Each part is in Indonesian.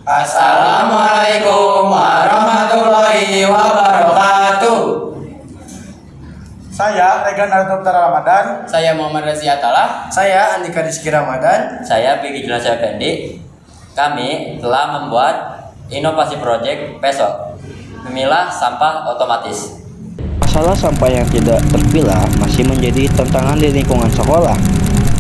Assalamualaikum warahmatullahi wabarakatuh. Saya Regan Artopter Ramadan. Saya Muhammad Razi Atalah. Saya Andika Rizky Ramadan. Saya Piki Junasia Fendi. Kami telah membuat inovasi proyek PESO, memilah sampah otomatis. Masalah sampah yang tidak terpilah masih menjadi tantangan di lingkungan sekolah.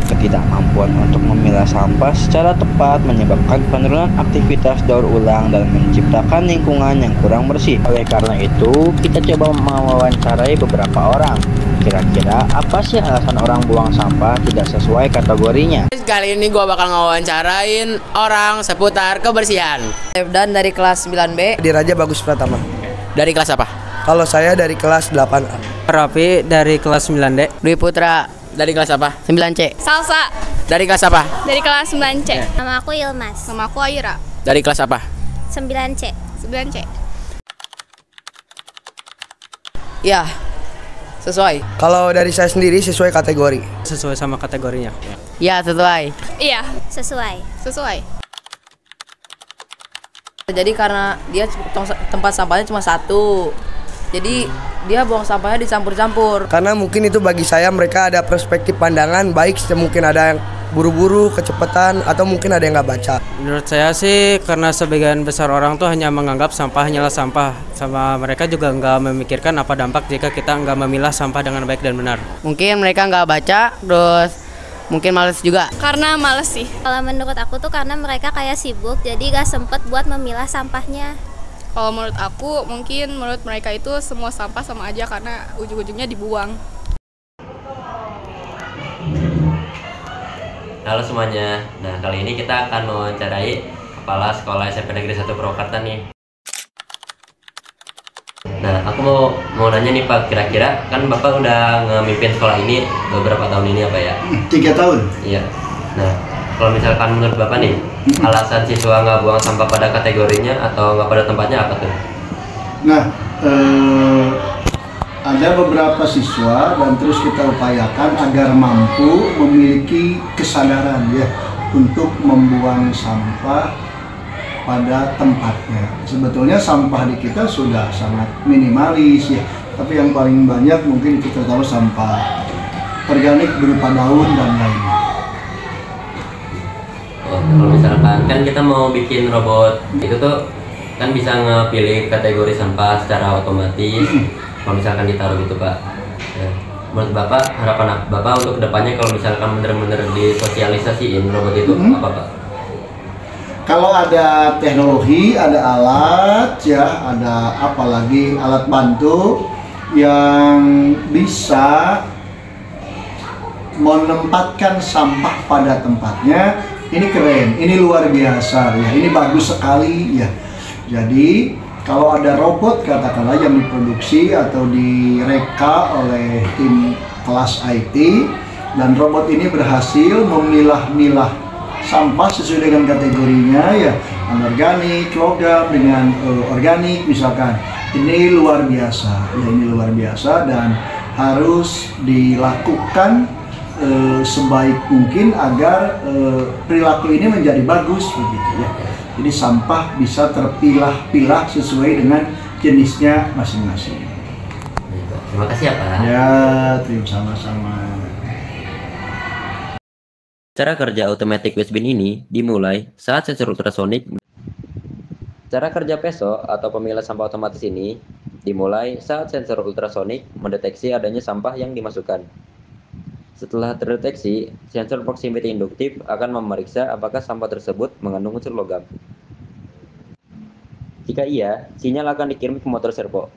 Ketidakmampuan untuk memilah sampah secara tepat menyebabkan penurunan aktivitas daur ulang dan menciptakan lingkungan yang kurang bersih. Oleh karena itu, kita coba mewawancarai beberapa orang. Kira-kira apa sih alasan orang buang sampah tidak sesuai kategorinya? Kali ini gue bakal ngawancarain orang seputar kebersihan. Dan dari kelas 9B. Di Raja Bagus Pratama. Dari kelas apa? Kalau saya dari kelas 8A. Rafi dari kelas 9D. Dwi Putra Dari kelas apa? 9C. Salsa Dari kelas apa? dari kelas 9C. Nama aku Ilmas. Nama aku Aira. Dari kelas apa? 9C. 9C. Ya, sesuai. Kalau dari saya sendiri sesuai kategori. Sesuai sama kategorinya. Ya, sesuai. Iya, Sesuai. sesuai. Jadi karena dia tempat sampahnya cuma satu, jadi dia buang sampahnya dicampur-campur. Karena mungkin itu bagi saya mereka ada perspektif pandangan baik, mungkin ada yang buru-buru, kecepatan, atau mungkin ada yang nggak baca. Menurut saya sih karena sebagian besar orang tuh hanya menganggap sampah hanyalah sampah. Sama mereka juga nggak memikirkan apa dampak jika kita nggak memilah sampah dengan baik dan benar. Mungkin mereka nggak baca, terus mungkin males juga. Karena males sih. Kalau menurut aku tuh karena mereka kayak sibuk, jadi gak sempet buat memilah sampahnya. Kalau menurut aku, mungkin menurut mereka itu semua sampah sama aja karena ujung-ujungnya dibuang. Halo semuanya. Nah, kali ini kita akan mewawancarai Kepala Sekolah SMP Negeri 1 Purwakarta nih. Nah, aku mau nanya nih Pak, kira-kira kan Bapak udah ngemimpin sekolah ini beberapa tahun ini apa ya? 3 tahun. Iya. Nah, kalau misalkan menurut Bapak nih, alasan siswa nggak buang sampah pada kategorinya atau nggak pada tempatnya apa tuh? Nah, ada beberapa siswa dan terus kita upayakan agar mampu memiliki kesadaran ya untuk membuang sampah pada tempatnya. Sebetulnya sampah di kita sudah sangat minimalis ya, tapi yang paling banyak mungkin itu terutama sampah organik berupa daun dan lainnya. Oh, kalau misalkan kan kita mau bikin robot itu tuh kan bisa ngepilih kategori sampah secara otomatis. Kalau misalkan ditaruh gitu Pak. Ya. Menurut Bapak, harapan Bapak untuk kedepannya kalau misalkan bener-bener disosialisasiin robot itu apa Pak? Kalau ada teknologi, ada alat ya, ada apalagi alat bantu yang bisa menempatkan sampah pada tempatnya, ini keren, ini luar biasa ya, ini bagus sekali ya. Jadi kalau ada robot katakanlah yang diproduksi atau direka oleh tim kelas IT dan robot ini berhasil memilah-milah sampah sesuai dengan kategorinya ya, anorganik, logam dengan organik misalkan, ini luar biasa ya, ini luar biasa dan harus dilakukan sebaik mungkin agar perilaku ini menjadi bagus begitu ya. Jadi sampah bisa terpilah-pilah sesuai dengan jenisnya masing-masing. Terima kasih ya Pak. Ya, terima sama-sama. Cara kerja automatic waste bin ini dimulai saat sensor ultrasonik. Cara kerja PESO atau pemilah sampah otomatis ini dimulai saat sensor ultrasonik mendeteksi adanya sampah yang dimasukkan. Setelah terdeteksi, sensor proximity induktif akan memeriksa apakah sampah tersebut mengandung unsur logam. Jika iya, sinyal akan dikirim ke motor servo,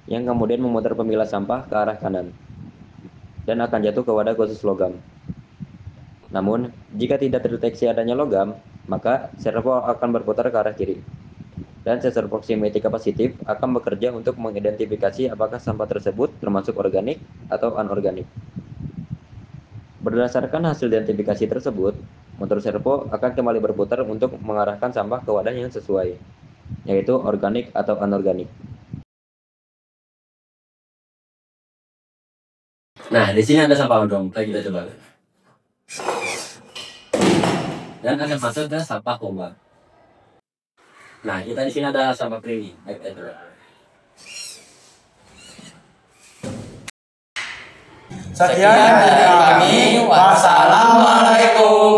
yang kemudian memutar pemilah sampah ke arah kanan, dan akan jatuh ke wadah khusus logam. Namun, jika tidak terdeteksi adanya logam, maka servo akan berputar ke arah kiri. Dan sensor proximity kapasitif akan bekerja untuk mengidentifikasi apakah sampah tersebut termasuk organik atau anorganik. Berdasarkan hasil identifikasi tersebut, motor servo akan kembali berputar untuk mengarahkan sampah ke wadah yang sesuai, yaitu organik atau anorganik. Nah, di sini ada sampah odong, kita coba. Dan akan masuk ke sampah kumbang. Nah, kita di sini ada sampah pribadi. Sekian dari kami. Wassalamualaikum